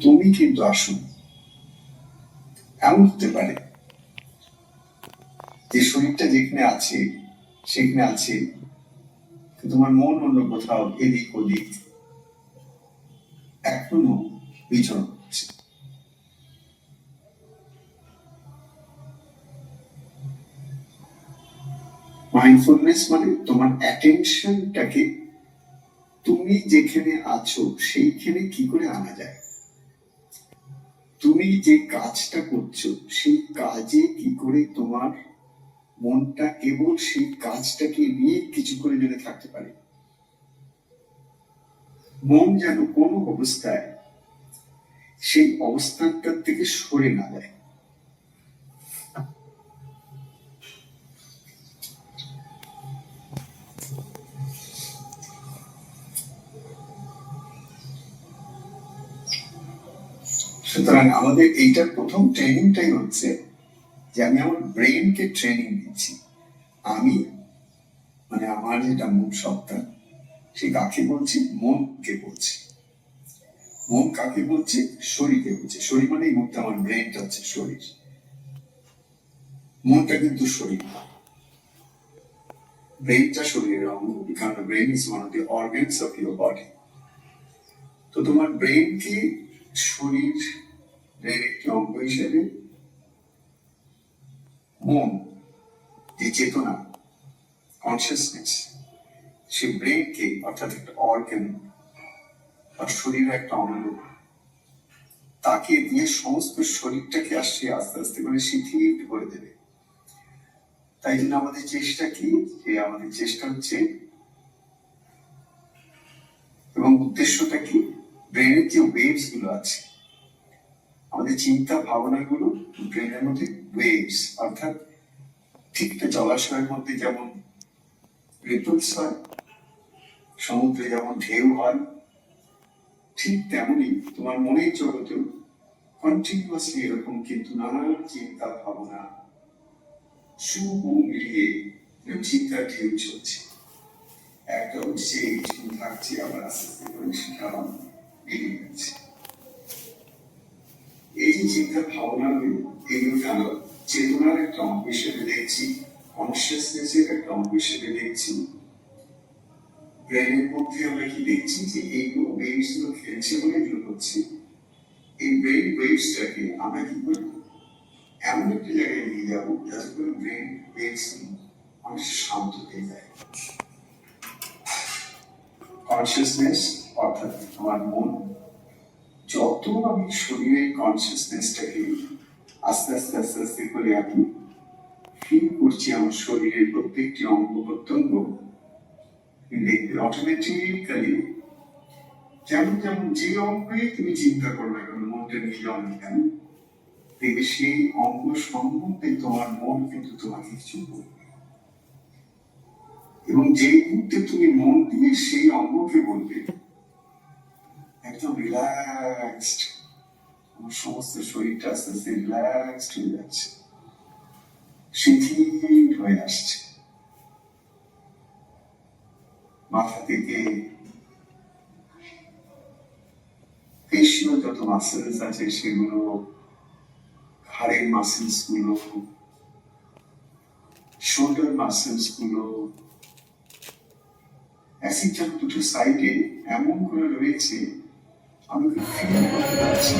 তুমি কিন্তু আসুন। এমন হতে পারে যে শরীরটা যেখানে আছে সেখানে আছে, তোমার মন অন্য কোথাও এদিক ওদিক এখনো বিচরণ করছে। মাইন্ডফুলনেস মানে তোমার অ্যাটেনশনটাকে তুমি যেখানে আছো সেইখানে কি করে আনা যায়, তুমি যে কাজটা করছো সেই কাজে কি করে তোমার মনটা কেবল সেই কাজটাকে নিয়ে কিছু করে যেন থাকতে পারে। মন যেন কোনো অবস্থায় সেই অবস্থানটার থেকে সরে না যায়। সুতরাং আমাদের এইটার প্রথম ট্রেনিংটাই হচ্ছে যে আমি আমার ব্রেনকে ট্রেনিং দিচ্ছি। আমি মানে আমার যেটা মূল সত্তা, সে কাকে বলছি? মনকে বলছি। মন কাকে বলছে? শরীরকে বলছে। শরীর মানে এই মুহূর্তে আমার ব্রেনটা হচ্ছে শরীর, মনটা কিন্তু শরীর। ব্রেনটা শরীরের অঙ্গ, কারণ brain is one of the organs of your body. তো তোমার ব্রেনকে শরীরের একটি অঙ্গ হিসেবে মন, যে চেতনা, কনসিয়াসনেস, সে ব্রেনকে অর্থাৎ একটা অর্গান বা শরীরের একটা অঙ্গ, তাকে দিয়ে সমস্ত শরীরটাকে আসছে আস্তে আস্তে করে শিথিল করে দেবে। তাই জন্য আমাদের চেষ্টা কি? যে আমাদের চেষ্টা হচ্ছে এবং উদ্দেশ্যটা কি? ব্রেনের যে ওয়েভস গুলো আছে, আমাদের চিন্তা ভাবনা গুলো ব্রেনের মধ্যে ওয়েভস, অর্থাৎ ঠিক একটা জলাশয়ের মধ্যে যেমন রিপলস হয়, সমুদ্রে যেমন ঢেউ হয়, ঠিক তেমনি তোমার মনের জগতেও কন্টিনিউয়াসলি এরকম কিন্তু নানান চিন্তা ভাবনা সুখ মিলিয়ে চিন্তার ঢেউ চলছে। একটা হচ্ছে থাকছে, আবার আস্তে আস্তে করে সেটা আবার বেরিয়ে যাচ্ছে। এই যে চিন্তা ভাবনা এগুলোকে আমরা চেতনার একটা অঙ্গ হিসেবে দেখছি, কনসিয়াসনেসের একটা অঙ্গ হিসেবে দেখছি। ব্রেনের মধ্যে আমরা কি দেখছি যে এইগুলো ওয়েভস গুলো খেলছে বলে এগুলো হচ্ছে। এই ব্রেন ওয়েভসটাকে আমরা কি করবো, এমন একটা জায়গায় নিয়ে যাবো যাতে করে ব্রেন ওয়েভস অনেক শান্ত হয়ে যায়। কনসিয়াসনেস অর্থাৎ আমার মন, যত আমি শরীরের কনসিয়াসনেসটাকে আস্তে আস্তে আস্তে আস্তে করে আমি ফিল করছি আমার শরীরের প্রত্যেকটি অঙ্গ প্রত্যঙ্গ, দেখবে অটোমেটিক্যালি যেমন যেমন যে অঙ্গে তুমি চিন্তা করবে এখন মনটা নিয়ে যাও না কেন, দেখবে সেই অঙ্গ সম্বন্ধে তোমার মন কিন্তু তোমাকে কিছু বলবে। এবং যে মুহূর্তে তুমি মন দিয়ে সেই অঙ্গকে বলবে, একদম রিল্যাক্সড, আমার সমস্ত শরীরটা আস্তে আস্তে রিল্যাক্সড হয়ে যাচ্ছে, শিথিল হয়ে আসছে। মাথা থেকে পেশীয় যত মাসেলস আছে সেগুলো, ঘাড়ের মাসেলস গুলো, শোল্ডার মাসেলস গুলো, অ্যাসিড যেন দুটো সাইডে এমন করে রয়েছে আমি ফিল করতে পারছি।